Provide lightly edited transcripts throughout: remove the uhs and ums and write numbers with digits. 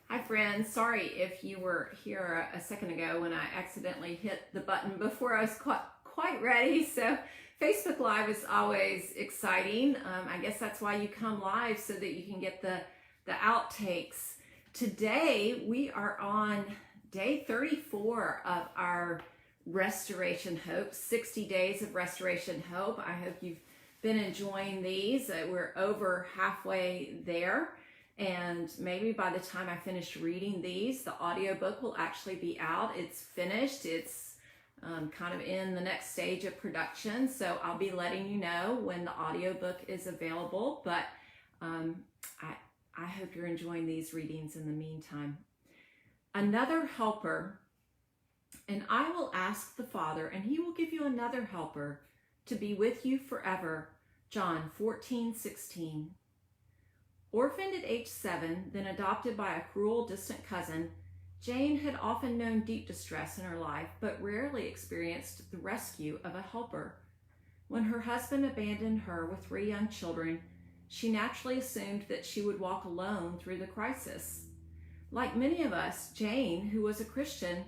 Hi friends, sorry if you were here a second ago when I accidentally hit the button before I was quite ready. So Facebook Live is always exciting. I guess that's why you come live, so that you can get the outtakes. Today we are on day 34 of our Restoration Hope, 60 days of Restoration Hope. I hope you've been enjoying these. We're over halfway there. And maybe by the time I finish reading these, the audiobook will actually be out. It's finished. It's kind of in the next stage of production. So I'll be letting you know when the audiobook is available. But I hope you're enjoying these readings in the meantime. Another helper, and I will ask the Father, and he will give you another helper to be with you forever. John 14:16. Orphaned at age 7, then adopted by a cruel, distant cousin, Jane had often known deep distress in her life, but rarely experienced the rescue of a helper. When her husband abandoned her with 3 young children, she naturally assumed that she would walk alone through the crisis. Like many of us, Jane, who was a Christian,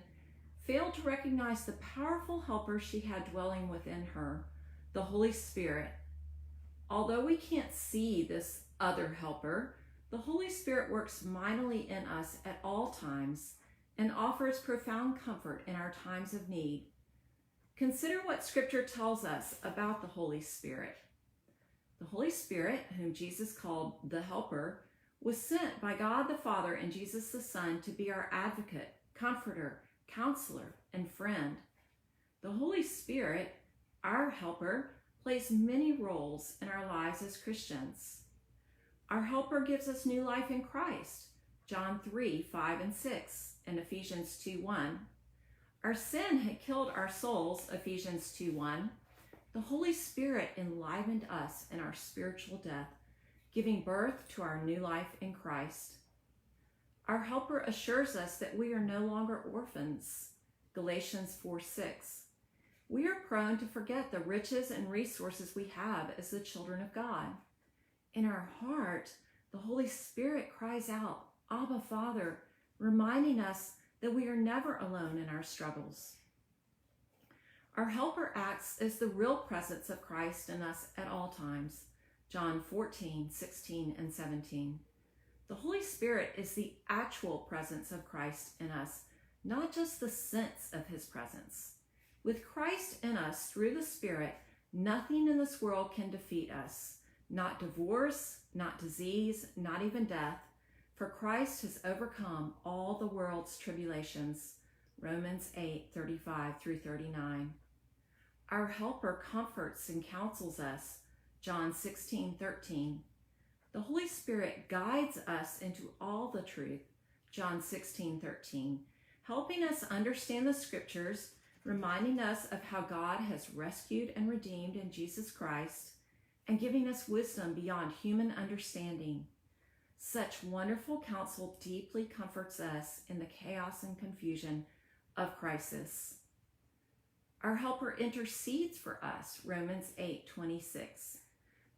failed to recognize the powerful helper she had dwelling within her, the Holy Spirit. Although we can't see this other helper, the Holy Spirit works mightily in us at all times and offers profound comfort in our times of need. Consider what Scripture tells us about the Holy Spirit. The Holy Spirit, whom Jesus called the Helper, was sent by God the Father and Jesus the Son to be our advocate, comforter, counselor, and friend. The Holy Spirit, our helper, plays many roles in our lives as Christians. Our helper gives us new life in Christ, John 3:5 and 6, and Ephesians 2:1. Our sin had killed our souls, Ephesians 2:1. The Holy Spirit enlivened us in our spiritual death, giving birth to our new life in Christ. Our helper assures us that we are no longer orphans, Galatians 4:6. We are prone to forget the riches and resources we have as the children of God. In our heart, the Holy Spirit cries out, Abba, Father, reminding us that we are never alone in our struggles. Our helper acts as the real presence of Christ in us at all times, John 14:16 and 17. The Holy Spirit is the actual presence of Christ in us, not just the sense of his presence. With Christ in us through the Spirit, nothing in this world can defeat us. Not divorce, not disease, not even death, for Christ has overcome all the world's tribulations. Romans 8:35 through 39. Our helper comforts and counsels us. John 16:13. The Holy Spirit guides us into all the truth. John 16:13. Helping us understand the Scriptures, reminding us of how God has rescued and redeemed in Jesus Christ, and giving us wisdom beyond human understanding. Such wonderful counsel deeply comforts us in the chaos and confusion of crisis. Our helper intercedes for us, Romans 8:26.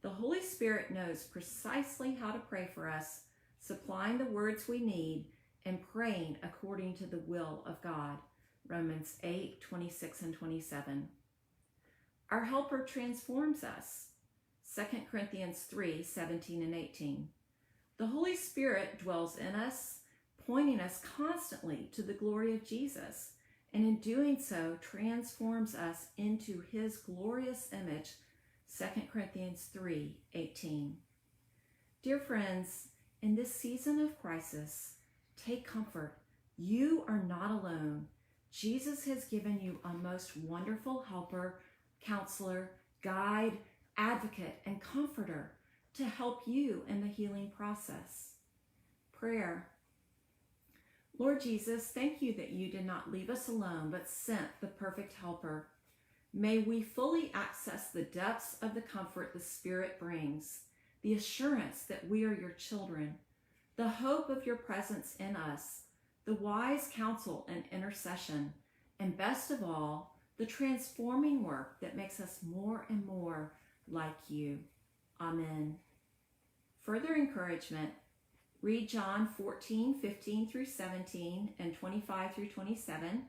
The Holy Spirit knows precisely how to pray for us, supplying the words we need and praying according to the will of God, Romans 8:26 and 27. Our helper transforms us, 2 Corinthians 3:17 and 18. The Holy Spirit dwells in us, pointing us constantly to the glory of Jesus, and in doing so transforms us into his glorious image, 2 Corinthians 3:18. Dear friends, in this season of crisis, take comfort. You are not alone. Jesus has given you a most wonderful helper, counselor, guide, advocate, and comforter to help you in the healing process. Prayer. Lord Jesus, thank you that you did not leave us alone, but sent the perfect helper. May we fully access the depths of the comfort the Spirit brings, the assurance that we are your children, the hope of your presence in us, the wise counsel and intercession, and best of all, the transforming work that makes us more and more like you. Amen. Further encouragement, Read John 14, 15 through 17 and 25 through 27,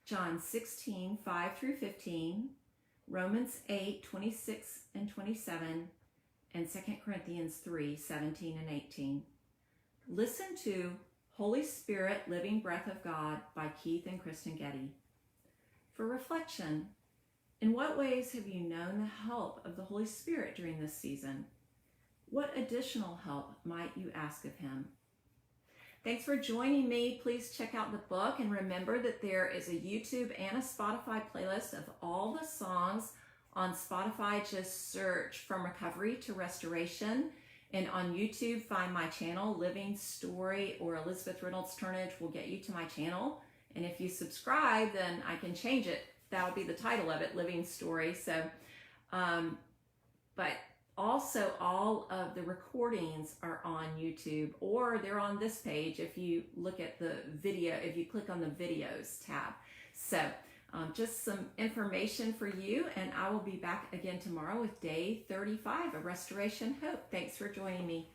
John 16, 5 through 15, Romans 8, 26 and 27, and 2 Corinthians 3, 17 and 18. Listen to Holy Spirit, Living Breath of God by Keith and Kristen Getty. For reflection, in what ways have you known the help of the Holy Spirit during this season? What additional help might you ask of him? Thanks for joining me. Please check out the book, and remember that there is a YouTube and a Spotify playlist of all the songs on Spotify. Just search From Recovery to Restoration, and on YouTube find my channel, Living Story or Elizabeth Reynolds Turnage will get you to my channel. And if you subscribe, then I can change it. That'll be the title of it, Living Story. So, but also all of the recordings are on YouTube, or they're on this page if you look at the video, if you click on the videos tab. So just some information for you, and I will be back again tomorrow with day 35 of Restoration Hope. Thanks for joining me.